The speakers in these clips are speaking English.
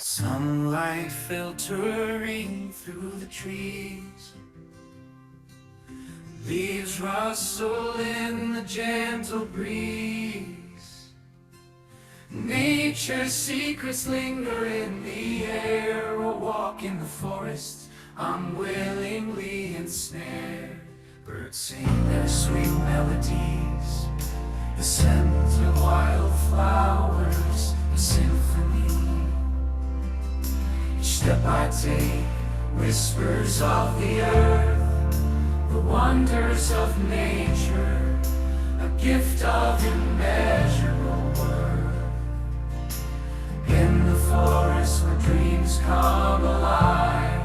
Sunlight filtering through the trees, leaves rustle in the gentle breeze. Nature's secrets linger in the air. A walk in the forest, unwillingly ensnared. Birds sing their sweet melodies, the scent of wildflowers, a symphony. Each step I take, whispers of the earth, the wonders of nature, a gift of immeasurable worth. In the forest where dreams come alive,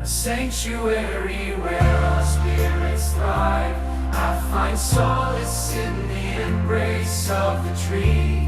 a sanctuary where our spirits thrive, I find solace in the embrace of the tree.